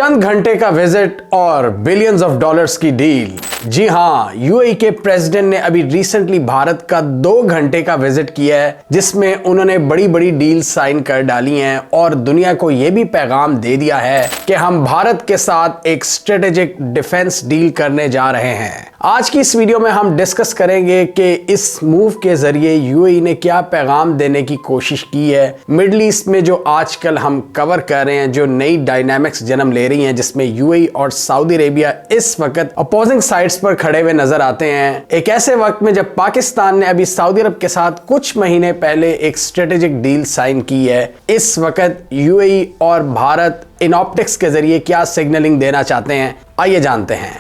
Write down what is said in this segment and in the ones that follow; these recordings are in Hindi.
चंद घंटे का विजिट और बिलियंस ऑफ डॉलर्स की डील। जी हां, यूएई के प्रेसिडेंट ने अभी रिसेंटली भारत का 2 घंटे का विजिट किया है, जिसमें उन्होंने बड़ी बड़ी डील साइन कर डाली हैं और दुनिया को यह भी पैगाम दे दिया है कि हम भारत के साथ एक स्ट्रेटेजिक डिफेंस डील करने जा रहे हैं। आज की इस वीडियो में हम डिस्कस करेंगे कि इस मूव के जरिए यूएई ने क्या पैगाम देने की कोशिश की है। मिडिल ईस्ट में जो आजकल हम कवर कर रहे हैं, जो नई डायनामिक्स जन्म ले रही हैं, जिसमें यूएई और सऊदी अरेबिया इस वक्त अपोजिंग साइड्स पर खड़े हुए नजर आते हैं। एक ऐसे वक्त में जब पाकिस्तान ने अभी सऊदी अरब के साथ कुछ महीने पहले एक स्ट्रेटेजिक डील साइन की है, इस वक्त यूएई और भारत इन ऑप्टिक्स के जरिए क्या सिग्नलिंग देना चाहते हैं, आइए जानते हैं।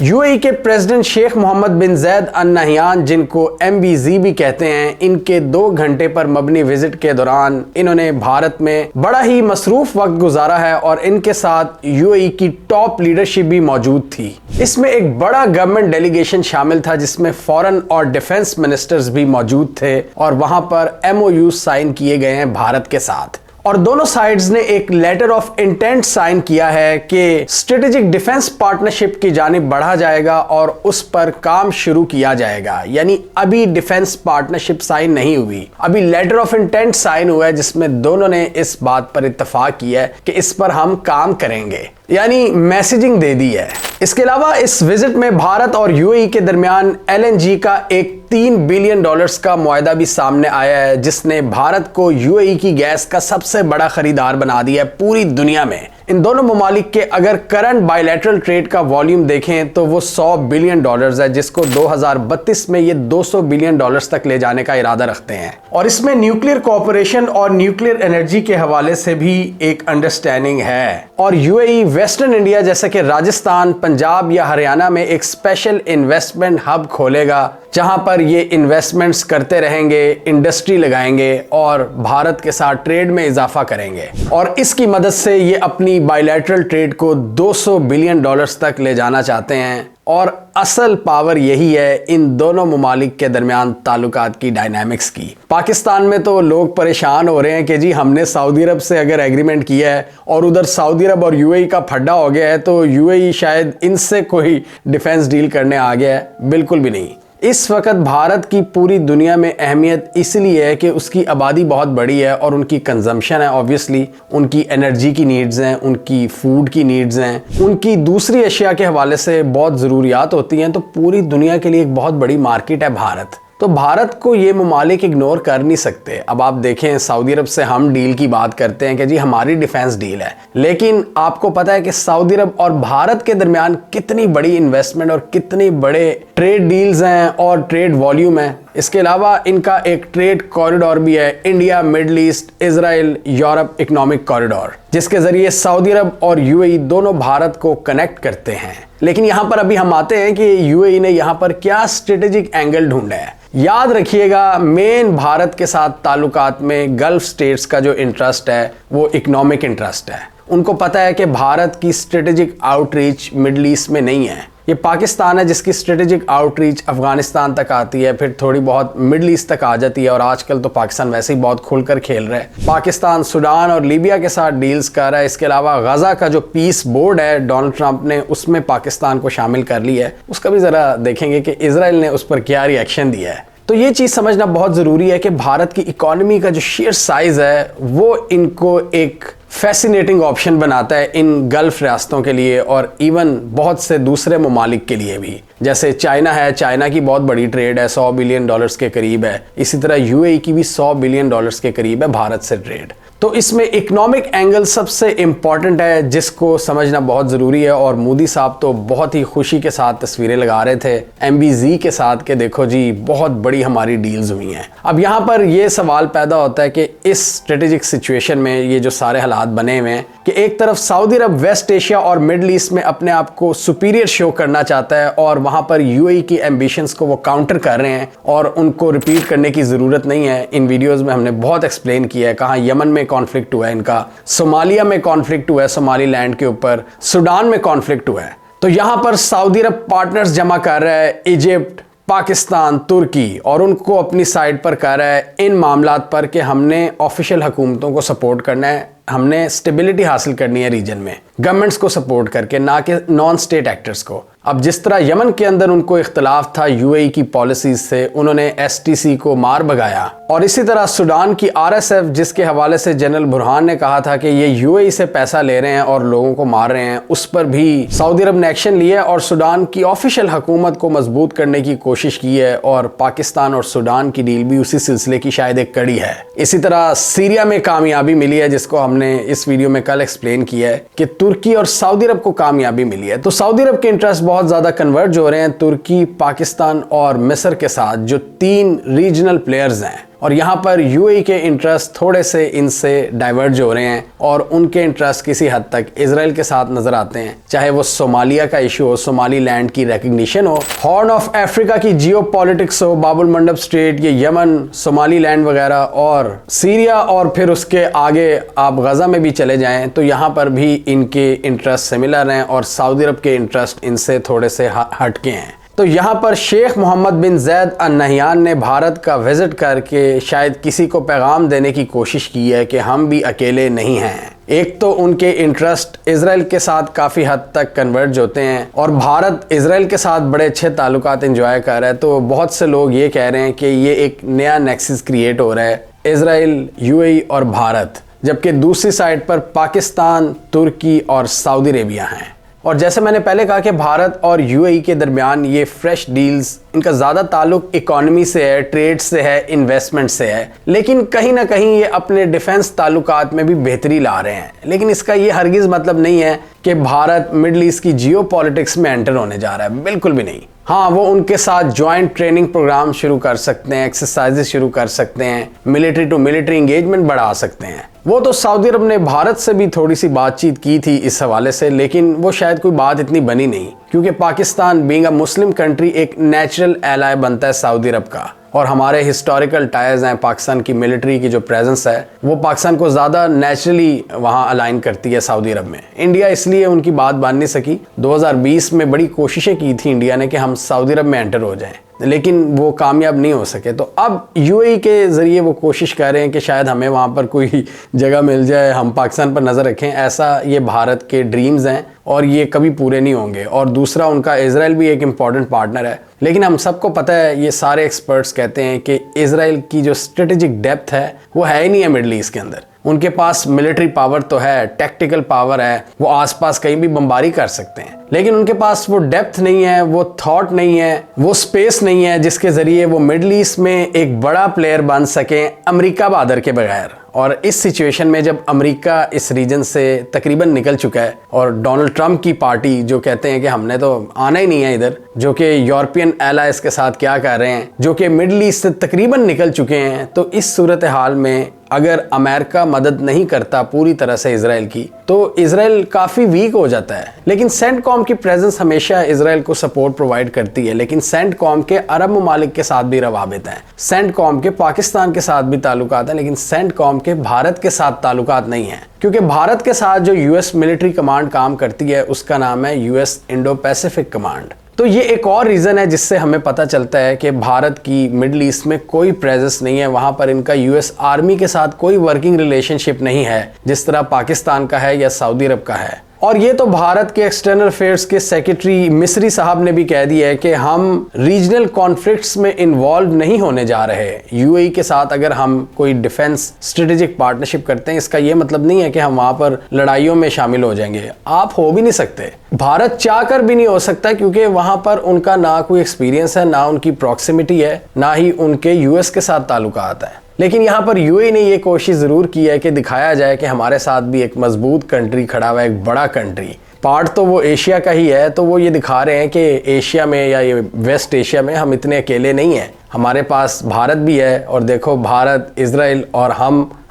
यूएई के प्रेसिडेंट शेख मोहम्मद बिन जैद अल नहयान, जिनको MBZ भी कहते हैं, इनके 2 घंटे पर मबनी विजिट के दौरान इन्होंने भारत में बड़ा ही मसरूफ वक्त गुजारा है और इनके साथ यूएई की टॉप लीडरशिप भी मौजूद थी। इसमें एक बड़ा गवर्नमेंट डेलीगेशन शामिल था, जिसमें फॉरेन और डिफेंस मिनिस्टर्स भी मौजूद थे और वहां पर MOU साइन किए गए हैं भारत के साथ। और दोनों साइड्स ने एक लेटर ऑफ इंटेंट साइन किया है कि स्ट्रेटेजिक डिफेंस पार्टनरशिप की जानिब बढ़ा जाएगा और उस पर काम शुरू किया जाएगा। यानी अभी डिफेंस पार्टनरशिप साइन नहीं हुई, अभी लेटर ऑफ इंटेंट साइन हुआ है, जिसमें दोनों ने इस बात पर इत्तेफाक किया है कि इस पर हम काम करेंगे, यानी मैसेजिंग दे दी है। इसके अलावा इस विजिट में भारत और यूएई के दरमियान LNG का एक $3 बिलियन का मुआहदा भी सामने आया है, जिसने भारत को यूएई की गैस का सबसे बड़ा खरीदार बना दिया है पूरी दुनिया में। इन दोनों ममालिक के अगर करंट बायलैटरल ट्रेड का वॉल्यूम देखें तो वो $100 बिलियन है, जिसको 2032 में ये $200 बिलियन तक ले जाने का इरादा रखते हैं। और इसमें न्यूक्लियर कोऑपरेशन और न्यूक्लियर एनर्जी के हवाले से भी एक अंडरस्टैंडिंग है। और यूएई वेस्टर्न इंडिया जैसे कि राजस्थान, पंजाब या हरियाणा में एक स्पेशल इन्वेस्टमेंट हब खोलेगा, जहां पर ये इन्वेस्टमेंट्स करते रहेंगे, इंडस्ट्री लगाएंगे और भारत के साथ ट्रेड में इजाफा करेंगे। और इसकी मदद से ये अपनी बायलैटरल ट्रेड को $200 बिलियन तक ले जाना चाहते हैं। और असल पावर यही है इन दोनों ममालिक के दरमियान ताल्लुकात की डायनामिक्स की। पाकिस्तान में तो लोग परेशान हो रहे हैं कि जी हमने सऊदी अरब से अगर एग्रीमेंट किया है और उधर सऊदी अरब और यूएई का फड्डा हो गया है, तो यूएई शायद इनसे कोई डिफेंस डील करने आ गया है। बिल्कुल भी नहीं। इस वक्त भारत की पूरी दुनिया में अहमियत इसलिए है कि उसकी आबादी बहुत बड़ी है और उनकी कंजम्पशन है, ऑब्वियसली उनकी एनर्जी की नीड्स हैं, उनकी फूड की नीड्स हैं, उनकी दूसरी अशिया के हवाले से बहुत ज़रूरियात होती हैं। तो पूरी दुनिया के लिए एक बहुत बड़ी मार्केट है भारत। तो भारत को ये ममालिक इग्नोर कर नहीं सकते। अब आप देखें, सऊदी अरब से हम डील की बात करते हैं कि जी हमारी डिफेंस डील है, लेकिन आपको पता है कि सऊदी अरब और भारत के दरमियान कितनी बड़ी इन्वेस्टमेंट और कितने बड़े ट्रेड डील्स हैं और ट्रेड वॉल्यूम है। इसके अलावा इनका एक ट्रेड कॉरिडोर भी है, India, middle east, Israel, Europe economic corridor, जिसके जरिए सऊदी अरब और यूएई दोनों भारत को कनेक्ट करते हैं। लेकिन यहाँ पर अभी हम आते हैं कि यूएई ने यहाँ पर क्या स्ट्रेटेजिक एंगल ढूंढा है। याद रखिएगा, मेन भारत के साथ ताल्लुकात में गल्फ स्टेट्स का जो इंटरेस्ट है वो इकोनॉमिक इंटरेस्ट है। उनको पता है कि भारत की स्ट्रेटेजिक आउटरीच मिडिल ईस्ट में नहीं है। ये पाकिस्तान है जिसकी स्ट्रेटेजिक आउटरीच अफगानिस्तान तक आती है, फिर थोड़ी बहुत मिडिल ईस्ट तक आ जाती है। और आजकल तो पाकिस्तान वैसे ही बहुत खुलकर खेल रहा है। पाकिस्तान सूडान और लीबिया के साथ डील्स कर रहा है। इसके अलावा गजा का जो पीस बोर्ड है डोनाल्ड ट्रंप ने, उसमें पाकिस्तान को शामिल कर लिया है। उसका भी ज़रा देखेंगे कि इजराइल ने उस पर क्या रिएक्शन दिया है। तो ये चीज़ समझना बहुत ज़रूरी है कि भारत की इकोनॉमी का जो शेयर साइज़ है वो इनको एक फैसिनेटिंग ऑप्शन बनाता है इन गल्फ रियासतों के लिए और इवन बहुत से दूसरे ममालिक के लिए भी। जैसे चाइना है, चाइना की बहुत बड़ी ट्रेड है, $100 बिलियन के करीब है। इसी तरह यूएई की भी $100 बिलियन के करीब है भारत से ट्रेड। तो इसमें इकोनॉमिक एंगल सबसे इंपॉर्टेंट है, जिसको समझना बहुत ज़रूरी है। और मोदी साहब तो बहुत ही खुशी के साथ तस्वीरें लगा रहे थे MBZ के साथ कि देखो जी बहुत बड़ी हमारी डील्स हुई हैं। अब यहाँ पर यह सवाल पैदा होता है कि इस स्ट्रेटेजिक सिचुएशन में ये जो सारे हालात बने हुए हैं कि एक तरफ सऊदी अरब वेस्ट एशिया और मिडिल ईस्ट में अपने आप को सुपीरियर शो करना चाहता है और वहाँ पर यूएई की एम्बिशंस को वो काउंटर कर रहे हैं और उनको रिपीट करने की ज़रूरत नहीं है। इन वीडियोज़ में हमने बहुत एक्सप्लेन किया है कहाँ यमन में कॉन्फ्लिक्ट हुआ है इनका, सोमालिया में कॉन्फ्लिक्ट हुआ है सोमालीलैंड के ऊपर, सूडान में कॉन्फ्लिक्ट हुआ है। तो यहां पर सऊदी अरब पार्टनर्स जमा कर रहा है, इजिप्ट, पाकिस्तान, तुर्की और उनको अपनी साइड पर कह रहा है इन मामलात पर कि हमने ऑफिशियल हुकूमतों को सपोर्ट करना है, हमने स्टेबिलिटी हासिल करनी है रीजन में, गवर्नमेंट्स को सपोर्ट करके, ना कि नॉन स्टेट एक्टर्स को। अब जिस तरह यमन के अंदर उनको इख्तलाफ था यूएई की पॉलिसीज से, उन्होंने एसटीसी को मार भगाया, और इसी तरह सूडान की आरएसएफ जिसके हवाले से जनरल बुरहान ने कहा था कि ये यूएई से पैसा ले रहे हैं और लोगों को मार रहे हैं, उस पर भी सऊदी अरब ने एक्शन लिया और सूडान की ऑफिशियल हुकूमत को मजबूत करने की कोशिश की है, और पाकिस्तान और सूडान की डील भी उसी सिलसिले की शायद एक कड़ी है। इसी तरह सीरिया में कामयाबी मिली है, जिसको हमने इस वीडियो में कल एक्सप्लेन किया है कि तुर्की और सऊदी अरब को कामयाबी मिली है। तो सऊदी अरब के इंटरेस्ट बहुत ज्यादा कन्वर्ज हो रहे हैं तुर्की, पाकिस्तान और मिस्र के साथ, जो 3 रीजनल प्लेयर्स हैं, और यहाँ पर यूएई के इंटरेस्ट थोड़े से इनसे डाइवर्ज हो रहे हैं और उनके इंटरेस्ट किसी हद तक इजराइल के साथ नजर आते हैं, चाहे वो सोमालिया का इशू हो, सोमाली लैंड की रिकग्निशन हो, हॉर्न ऑफ अफ्रीका की जियो पॉलिटिक्स हो, बाबुल मंडब स्ट्रेट, ये यमन, सोमाली लैंड वगैरह, और सीरिया, और फिर उसके आगे आप गजा में भी चले जाएं तो यहाँ पर भी इनके इंटरेस्ट सिमिलर हैं और सऊदी अरब के इंटरेस्ट इनसे थोड़े से हटके हैं। तो यहाँ पर शेख मोहम्मद बिन जैद अल नहयान ने भारत का विजिट करके शायद किसी को पैगाम देने की कोशिश की है कि हम भी अकेले नहीं हैं। एक तो उनके इंटरेस्ट इजराइल के साथ काफ़ी हद तक कन्वर्ज होते हैं और भारत इजराइल के साथ बड़े अच्छे ताल्लुकात एंजॉय कर रहा है, तो बहुत से लोग ये कह रहे हैं कि ये एक नया नेक्सस क्रिएट हो रहा है, इजराइल, यूएई और भारत, जबकि दूसरी साइड पर पाकिस्तान, तुर्की और सऊदी अरेबिया हैं। और जैसे मैंने पहले कहा कि भारत और यूएई के दरमियान ये फ्रेश डील्स, इनका ज़्यादा ताल्लुक इकोनॉमी से है, ट्रेड से है, इन्वेस्टमेंट से है, लेकिन कहीं ना कहीं ये अपने डिफेंस ताल्लुकात में भी बेहतरी ला रहे हैं। लेकिन इसका ये हरगिज़ मतलब नहीं है कि भारत मिडल ईस्ट की जियो पॉलिटिक्स में एंटर होने जा रहा है, बिल्कुल भी नहीं। हाँ, वो उनके साथ जॉइंट ट्रेनिंग प्रोग्राम शुरू कर सकते हैं, एक्सरसाइजेस शुरू कर सकते हैं, मिलिट्री टू मिलिट्री इंगेजमेंट बढ़ा सकते हैं। वो तो सऊदी अरब ने भारत से भी थोड़ी सी बातचीत की थी इस हवाले से, लेकिन वो शायद कोई बात इतनी बनी नहीं, क्योंकि Pakistan being a Muslim country एक नेचुरल एलाय बनता है सऊदी अरब का, और हमारे हिस्टोरिकल टायर्स हैं, पाकिस्तान की मिलिट्री की जो प्रेजेंस है वो पाकिस्तान को ज़्यादा नेचुरली वहाँ अलाइन करती है सऊदी अरब में। इंडिया इसलिए उनकी बात मान नहीं सकी। 2020 में बड़ी कोशिशें की थी इंडिया ने कि हम सऊदी अरब में एंटर हो जाएं, लेकिन वो कामयाब नहीं हो सके। तो अब यूएई के ज़रिए वो कोशिश कर रहे हैं कि शायद हमें वहाँ पर कोई जगह मिल जाए, हम पाकिस्तान पर नज़र रखें। ऐसा ये भारत के ड्रीम्स हैं और ये कभी पूरे नहीं होंगे। और दूसरा, उनका इजराइल भी एक इम्पॉर्टेंट पार्टनर है, लेकिन हम सबको पता है, ये सारे एक्सपर्ट्स कहते हैं कि इजराइल की जो स्ट्रेटेजिक डेप्थ है वो है ही नहीं है मिडल ईस्ट के अंदर। उनके पास मिलिट्री पावर तो है, टैक्टिकल पावर है, वो आसपास कहीं भी बमबारी कर सकते हैं, लेकिन उनके पास वो डेप्थ नहीं है, वो थॉट नहीं है, वो स्पेस नहीं है जिसके जरिए वो मिडल ईस्ट में एक बड़ा प्लेयर बन सके अमेरिका बहादुर के बगैर। और इस सिचुएशन में जब अमेरिका इस रीजन से तकरीबन निकल चुका है और डोनाल्ड ट्रंप की पार्टी जो कहते हैं कि हमने तो आना ही नहीं है इधर, जो कि यूरोपियन एलाइज के साथ क्या कर रहे हैं, जो कि मिडल ईस्ट से तकरीबन निकल चुके हैं, तो इस सूरत हाल में अगर अमेरिका मदद नहीं करता पूरी तरह से इजराइल की, तो इजराइल काफ़ी वीक हो जाता है। लेकिन सेंटकॉम की प्रेजेंस हमेशा इजराइल को सपोर्ट प्रोवाइड करती है, लेकिन सेंटकॉम के अरब ममालिक के साथ भी रवाबित हैं, सेंटकॉम के पाकिस्तान के साथ भी ताल्लुकात हैं, लेकिन सेंटकॉम के भारत के साथ ताल्लुकात नहीं है, क्योंकि भारत के साथ जो यूएस मिलिट्री कमांड काम करती है उसका नाम है यूएस इंडो पैसिफिक कमांड। तो ये एक और रीज़न है जिससे हमें पता चलता है कि भारत की मिडल ईस्ट में कोई प्रेजेंस नहीं है, वहाँ पर इनका यूएस आर्मी के साथ कोई वर्किंग रिलेशनशिप नहीं है जिस तरह पाकिस्तान का है या सऊदी अरब का है। और ये तो भारत के एक्सटर्नल अफेयर्स के सेक्रेटरी मिस्री साहब ने भी कह दिया है कि हम रीजनल कॉन्फ्लिक्ट्स में इन्वॉल्व नहीं होने जा रहे। यूएई के साथ अगर हम कोई डिफेंस स्ट्रेटेजिक पार्टनरशिप करते हैं, इसका ये मतलब नहीं है कि हम वहाँ पर लड़ाइयों में शामिल हो जाएंगे। आप हो भी नहीं सकते, भारत चाहकर भी नहीं हो सकता, क्योंकि वहाँ पर उनका ना कोई एक्सपीरियंस है, ना उनकी प्रॉक्सिमिटी है, ना ही उनके यूएस के साथ ताल्लुकात है। लेकिन यहाँ पर यूएई ने ये कोशिश ज़रूर की है कि दिखाया जाए कि हमारे साथ भी एक मजबूत कंट्री खड़ा हुआ है, एक बड़ा कंट्री। पार्ट तो वो एशिया का ही है, तो वो ये दिखा रहे हैं कि एशिया में या ये वेस्ट एशिया में हम इतने अकेले नहीं हैं, हमारे पास भारत भी है, और देखो भारत, इजराइल और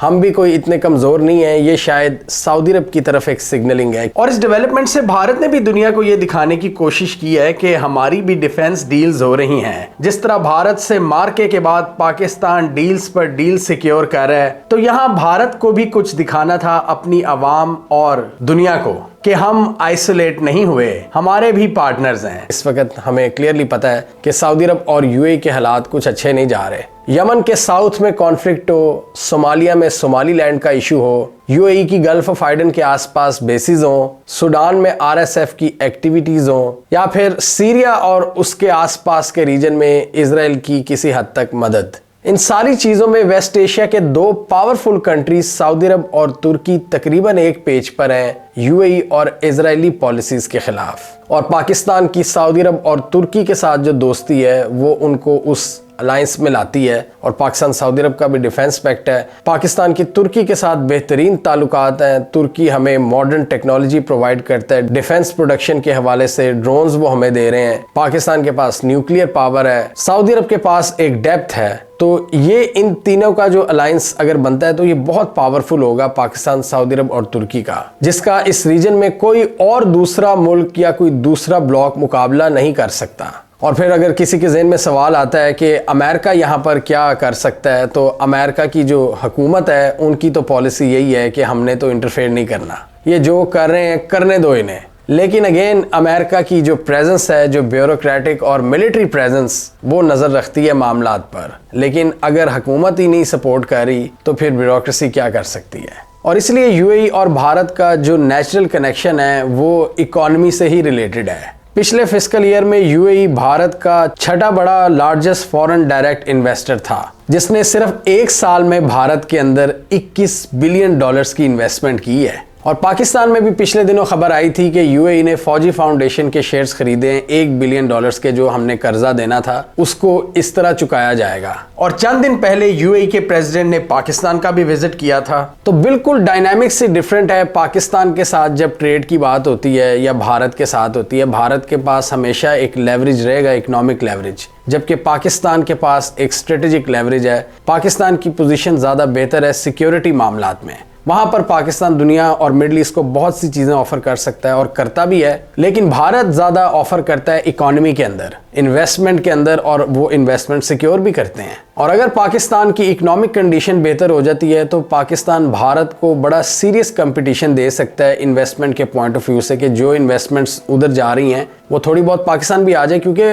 हम भी कोई इतने कमज़ोर नहीं है। ये शायद सऊदी अरब की तरफ एक सिग्नलिंग है। और इस डेवलपमेंट से भारत ने भी दुनिया को ये दिखाने की कोशिश की है कि हमारी भी डिफेंस डील्स हो रही हैं। जिस तरह भारत से मार्के के बाद पाकिस्तान डील्स पर डील सिक्योर कर रहा है, तो यहाँ भारत को भी कुछ दिखाना था अपनी आवाम और दुनिया को कि हम आइसोलेट नहीं हुए, हमारे भी पार्टनर्स हैं। इस वक्त हमें क्लियरली पता है कि सऊदी अरब और यूएई के हालात कुछ अच्छे नहीं जा रहे। यमन के साउथ में कॉन्फ्लिक्ट हो, सोमालिया में सोमालीलैंड का इशू हो, यूएई की गल्फ ऑफ एडन के आसपास बेसिस हो, सूडान में आरएसएफ की एक्टिविटीज हो, या फिर सीरिया और उसके आसपास के रीजन में इजराइल की किसी हद तक मदद, इन सारी चीजों में वेस्ट एशिया के दो पावरफुल कंट्रीज सऊदी अरब और तुर्की तकरीबन एक पेज पर हैं यूएई और इजरायली पॉलिसीज के खिलाफ। और पाकिस्तान की सऊदी अरब और तुर्की के साथ जो दोस्ती है वो उनको उस अलायंस में लाती है। और पाकिस्तान सऊदी अरब का भी डिफेंस पैक्ट है। पाकिस्तान की तुर्की के साथ बेहतरीन ताल्लुकात हैं। तुर्की हमें मॉडर्न टेक्नोलॉजी प्रोवाइड करता है, डिफेंस प्रोडक्शन के हवाले से ड्रोन्स वो हमें दे रहे हैं। पाकिस्तान के पास न्यूक्लियर पावर है, सऊदी अरब के पास एक डेप्थ है। तो ये इन तीनों का जो अलायंस अगर बनता है तो ये बहुत पावरफुल होगा पाकिस्तान, सऊदी अरब और तुर्की का, जिसका इस रीजन में कोई और दूसरा मुल्क या कोई दूसरा ब्लॉक मुकाबला नहीं कर सकता। और फिर अगर किसी के ज़हन में सवाल आता है कि अमेरिका यहाँ पर क्या कर सकता है, तो अमेरिका की जो हुकूमत है उनकी तो पॉलिसी यही है कि हमने तो इंटरफेयर नहीं करना, ये जो कर रहे हैं करने दो इन्हें। लेकिन अगेन अमेरिका की जो प्रेजेंस है, जो ब्यूरोक्रेटिक और मिलिट्री प्रेजेंस, वो नज़र रखती है मामलात पर। लेकिन अगर हुकूमत ही नहीं सपोर्ट कर रही तो फिर ब्यूरोक्रेसी क्या कर सकती है। और इसलिए यूएई और भारत का जो नेचुरल कनेक्शन है वो इकॉनमी से ही रिलेटेड है। पिछले फिस्कल ईयर में यूएई भारत का छठा बड़ा लार्जेस्ट फॉरेन डायरेक्ट इन्वेस्टर था, जिसने सिर्फ एक साल में भारत के अंदर 21 बिलियन डॉलर्स की इन्वेस्टमेंट की है। और पाकिस्तान में भी पिछले दिनों खबर आई थी कि यूएई ने फौजी फाउंडेशन के शेयर्स खरीदे हैं 1 बिलियन डॉलर्स के, जो हमने कर्जा देना था उसको इस तरह चुकाया जाएगा। और चंद दिन पहले यूएई के प्रेसिडेंट ने पाकिस्तान का भी विजिट किया था। तो बिल्कुल डायनामिक्स से डिफरेंट है पाकिस्तान के साथ जब ट्रेड की बात होती है या भारत के साथ होती है। भारत के पास हमेशा एक लेवरेज रहेगा, इकोनॉमिक लेवरेज, जबकि पाकिस्तान के पास एक स्ट्रेटेजिक लेवरेज है। पाकिस्तान की पोजीशन ज़्यादा बेहतर है सिक्योरिटी मामलात में। वहां पर पाकिस्तान दुनिया और मिडिल ईस्ट को बहुत सी चीजें ऑफर कर सकता है और करता भी है, लेकिन भारत ज्यादा ऑफर करता है इकोनॉमी के अंदर, इन्वेस्टमेंट के अंदर, और वो इन्वेस्टमेंट सिक्योर भी करते हैं। और अगर पाकिस्तान की इकोनॉमिक कंडीशन बेहतर हो जाती है तो पाकिस्तान भारत को बड़ा सीरियस कंपटीशन दे सकता है इन्वेस्टमेंट के पॉइंट ऑफ व्यू से, कि जो इन्वेस्टमेंट्स उधर जा रही हैं वो थोड़ी बहुत पाकिस्तान भी आ जाए। क्योंकि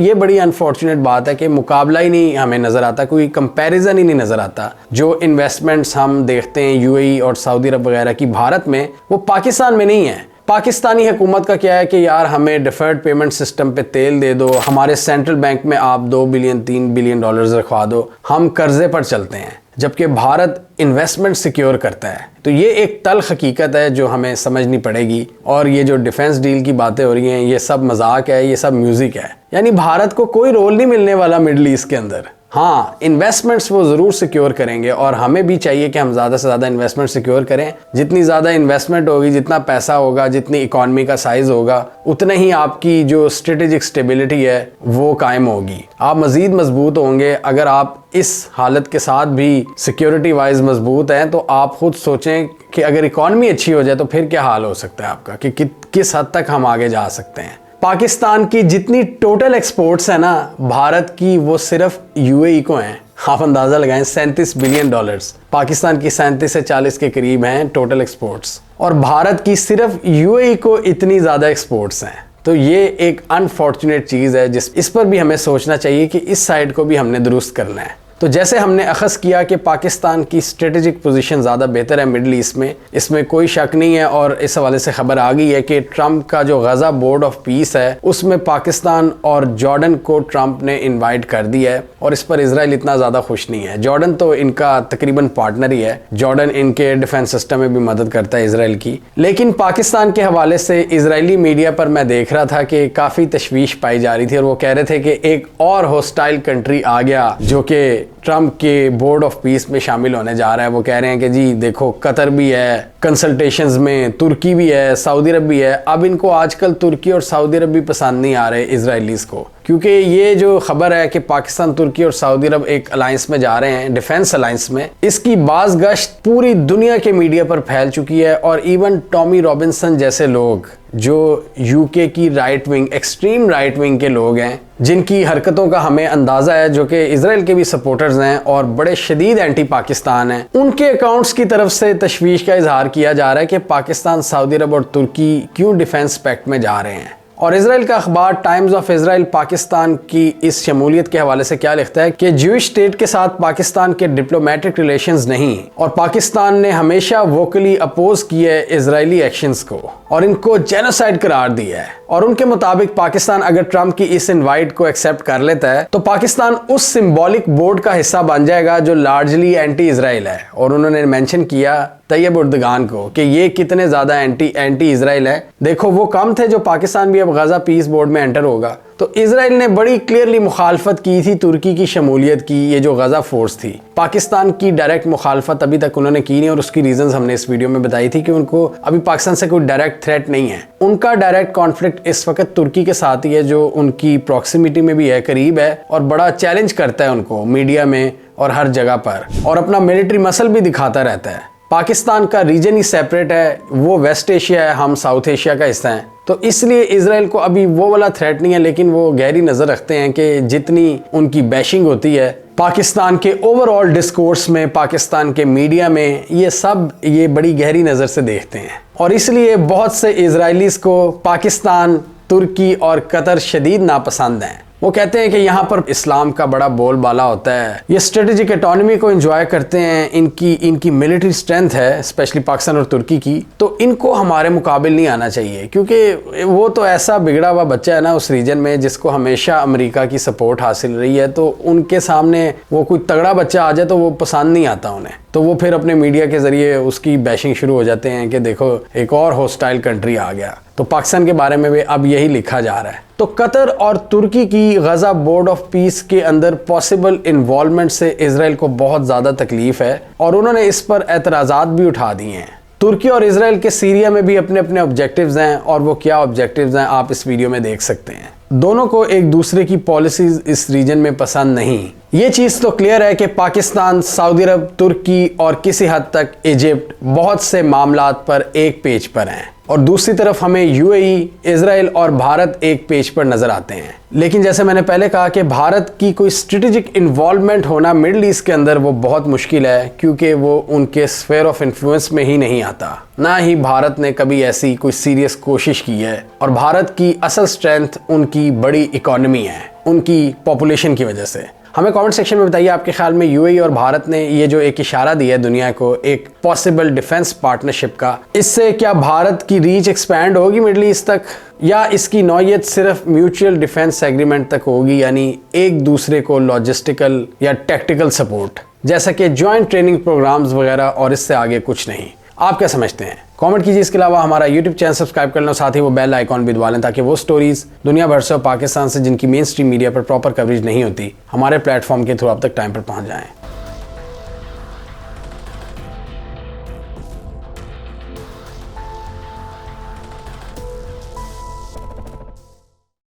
ये बड़ी अनफॉर्चुनेट बात है कि मुकाबला ही नहीं हमें नजर आता, कोई कंपैरिजन ही नहीं नजर आता। जो इन्वेस्टमेंट्स हम देखते हैं यूएई और सऊदी अरब वगैरह की भारत में, वो पाकिस्तान में नहीं है। पाकिस्तानी हुकूमत का क्या है कि यार हमें डिफर्ड पेमेंट सिस्टम पे तेल दे दो, हमारे सेंट्रल बैंक में आप 2 बिलियन 3 बिलियन डॉलर्स रखवा दो, हम कर्जे पर चलते हैं। जबकि भारत इन्वेस्टमेंट सिक्योर करता है। तो ये एक तल्ख हकीकत है जो हमें समझनी पड़ेगी। और ये जो डिफेंस डील की बातें हो रही हैं ये सब मजाक है, ये सब म्यूजिक है। यानी भारत को कोई रोल नहीं मिलने वाला मिडल ईस्ट के अंदर। हाँ, इन्वेस्टमेंट्स वो ज़रूर सिक्योर करेंगे और हमें भी चाहिए कि हम ज़्यादा से ज़्यादा इन्वेस्टमेंट सिक्योर करें। जितनी ज़्यादा इन्वेस्टमेंट होगी, जितना पैसा होगा, जितनी इकॉनमी का साइज़ होगा, उतना ही आपकी जो स्ट्रेटेजिक स्टेबिलिटी है वो कायम होगी। आप मज़ीद मजबूत होंगे। अगर आप इस हालत के साथ भी सिक्योरिटी वाइज मजबूत हैं तो आप खुद सोचें कि अगर इकॉनमी अच्छी हो जाए तो फिर क्या हाल हो सकता है आपका, कि किस हद तक हम आगे जा सकते हैं। पाकिस्तान की जितनी टोटल एक्सपोर्ट्स है ना भारत की, वो सिर्फ यूएई को हैं। आप अंदाज़ा लगाएं, 37 बिलियन डॉलर्स पाकिस्तान की 37 से 40 के करीब हैं टोटल एक्सपोर्ट्स, और भारत की सिर्फ यूएई को इतनी ज़्यादा एक्सपोर्ट्स हैं। तो ये एक अनफॉर्चुनेट चीज़ है इस पर भी हमें सोचना चाहिए कि इस साइड को भी हमने दुरुस्त करना है। तो जैसे हमने अखज़ किया कि पाकिस्तान की स्ट्रेटेजिक पोजीशन ज़्यादा बेहतर है मिडल ईस्ट में, इसमें कोई शक नहीं है। और इस हवाले से खबर आ गई है कि ट्रंप का जो गज़ा बोर्ड ऑफ पीस है उसमें पाकिस्तान और जॉर्डन को ट्रंप ने इनवाइट कर दिया है, और इस पर इसराइल इतना ज़्यादा खुश नहीं है। जॉर्डन तो इनका तकरीबन पार्टनर ही है, जॉर्डन इनके डिफेंस सिस्टम में भी मदद करता है इसराइल की। लेकिन पाकिस्तान के हवाले से इसराइली मीडिया पर मैं देख रहा था कि काफ़ी तशवीश पाई जा रही थी, और वो कह रहे थे कि एक और हॉस्टाइल कंट्री आ गया जो कि ट्रंप के बोर्ड ऑफ पीस में शामिल होने जा रहा है। वो कह रहे हैं कि जी देखो, कतर भी है कंसल्टेशंस में, तुर्की भी है, सऊदी अरब भी है। अब इनको आजकल तुर्की और सऊदी अरब भी पसंद नहीं आ रहे इसराइलीज को, क्योंकि ये जो खबर है कि पाकिस्तान, तुर्की और सऊदी अरब एक अलायंस में जा रहे हैं, डिफेंस अलायंस में, इसकी बाज़ गश्त पूरी दुनिया के मीडिया पर फैल चुकी है। और इवन टॉमी रॉबिन्सन जैसे लोग जो यूके की right wing, extreme right wing के लोग हैं, जिनकी हरकतों का हमें अंदाज़ा है, जो कि इजराइल के भी सपोर्टर्स हैं और बड़े शदीद एंटी पाकिस्तान हैं, उनके अकाउंट्स की तरफ से तशवीश का इजहार किया जा रहा है कि पाकिस्तान, सऊदी अरब और तुर्की क्यों डिफेंस पैक्ट में जा रहे हैं। और इजराइल का अखबार टाइम्स ऑफ इजराइल पाकिस्तान की इस शमूलियत के हवाले से क्या लिखता है कि ज्यूइश स्टेट के साथ पाकिस्तान के डिप्लोमेटिक रिलेशंस नहीं, और पाकिस्तान ने हमेशा वोकली अपोज किया है इजरायली एक्शंस को और इनको जेनोसाइड करार दिया है। और उनके मुताबिक पाकिस्तान अगर ट्रंप की इस इनवाइट को एक्सेप्ट कर लेता है तो पाकिस्तान उस सिंबॉलिक बोर्ड का हिस्सा बन जाएगा जो लार्जली एंटी इजराइल है। और उन्होंने मेंशन किया तैयब उर्दगान को कि ये कितने ज्यादा एंटी इजराइल है। देखो वो कम थे जो पाकिस्तान भी अब गजा पीस बोर्ड में एंटर होगा। तो इजराइल ने बड़ी क्लियरली मुखालफत की थी तुर्की की शमूलियत की, ये जो गजा फोर्स थी। पाकिस्तान की डायरेक्ट मुखालफत अभी तक उन्होंने की नहीं और उसकी रीजंस हमने इस वीडियो में बताई थी कि उनको अभी पाकिस्तान से कोई डायरेक्ट थ्रेट नहीं है। उनका डायरेक्ट कॉन्फ्लिक्ट इस वक्त तुर्की के साथ ही है, जो उनकी प्रॉक्सिमिटी में भी है, करीब है, और बड़ा चैलेंज करता है उनको मीडिया में और हर जगह पर, और अपना मिलिट्री मसल भी दिखाता रहता है। पाकिस्तान का रीजन ही सेपरेट है, वो वेस्ट एशिया है, हम साउथ एशिया का हिस्सा हैं। तो इसलिए इजराइल को अभी वो वाला थ्रेट नहीं है, लेकिन वो गहरी नज़र रखते हैं कि जितनी उनकी बैशिंग होती है पाकिस्तान के ओवरऑल डिस्कोर्स में, पाकिस्तान के मीडिया में, ये सब ये बड़ी गहरी नज़र से देखते हैं। और इसलिए बहुत से इजरायलीज को पाकिस्तान, तुर्की और कतर शदीद नापसंद हैं। वो कहते हैं कि यहाँ पर इस्लाम का बड़ा बोलबाला होता है, ये स्ट्रेटेजिक ऑटोनॉमी को एंजॉय करते हैं, इनकी मिलिट्री स्ट्रेंथ है स्पेशली पाकिस्तान और तुर्की की, तो इनको हमारे मुकाबिल नहीं आना चाहिए, क्योंकि वो तो ऐसा बिगड़ा हुआ बच्चा है ना उस रीजन में जिसको हमेशा अमेरिका की सपोर्ट हासिल रही है। तो उनके सामने वो कोई तगड़ा बच्चा आ जाए तो वो पसंद नहीं आता उन्हें, तो वो फिर अपने मीडिया के जरिए उसकी बैशिंग शुरू हो जाते हैं कि देखो एक और हॉस्टाइल कंट्री आ गया। तो पाकिस्तान के बारे में भी अब यही लिखा जा रहा है। तो कतर और तुर्की की गजा बोर्ड ऑफ पीस के अंदर पॉसिबल इन्वॉल्वमेंट से इजराइल को बहुत ज़्यादा तकलीफ है और उन्होंने इस पर एतराज़ात भी उठा दिए हैं। तुर्की और इजराइल के सीरिया में भी अपने अपने ऑब्जेक्टिव्स हैं, और वो क्या ऑब्जेक्टिव्स हैं आप इस वीडियो में देख सकते हैं। दोनों को एक दूसरे की पॉलिसीज इस रीजन में पसंद नहीं। ये चीज़ तो क्लियर है कि पाकिस्तान, सऊदी अरब, तुर्की और किसी हद तक इजिप्ट बहुत से मामलात पर एक पेज पर हैं, और दूसरी तरफ हमें यूएई, इजराइल और भारत एक पेज पर नजर आते हैं। लेकिन जैसे मैंने पहले कहा कि भारत की कोई स्ट्रेटेजिक इन्वॉल्वमेंट होना मिडल ईस्ट के अंदर वो बहुत मुश्किल है, क्योंकि वो उनके स्फेयर ऑफ इन्फ्लुएंस में ही नहीं आता। ना ही भारत ने कभी ऐसी कोई सीरियस कोशिश की है, और भारत की असल स्ट्रेंथ उनकी बड़ी इकोनॉमी है, उनकी पॉपुलेशन की वजह से। हमें कमेंट सेक्शन में बताइए आपके ख्याल में यूएई और भारत ने ये जो एक इशारा दिया है दुनिया को एक पॉसिबल डिफेंस पार्टनरशिप का, इससे क्या भारत की रीच एक्सपैंड होगी मिडल ईस्ट तक, या इसकी नौयत सिर्फ म्यूचुअल डिफेंस एग्रीमेंट तक होगी, यानी एक दूसरे को लॉजिस्टिकल या टेक्टिकल सपोर्ट जैसा कि जॉइंट ट्रेनिंग प्रोग्राम्स वगैरह, और इससे आगे कुछ नहीं। आप क्या समझते हैं? कमेंट कीजिए। इसके अलावा हमारा यूट्यूब चैनल सब्सक्राइब कर लें, साथ ही वो बेल आइकॉन भी दबा लें, ताकि वो स्टोरीज दुनिया भर से और पाकिस्तान से जिनकी मेन स्ट्रीम मीडिया पर प्रॉपर कवरेज नहीं होती, हमारे प्लेटफॉर्म के थ्रू आप तक टाइम पर पहुंच जाएं।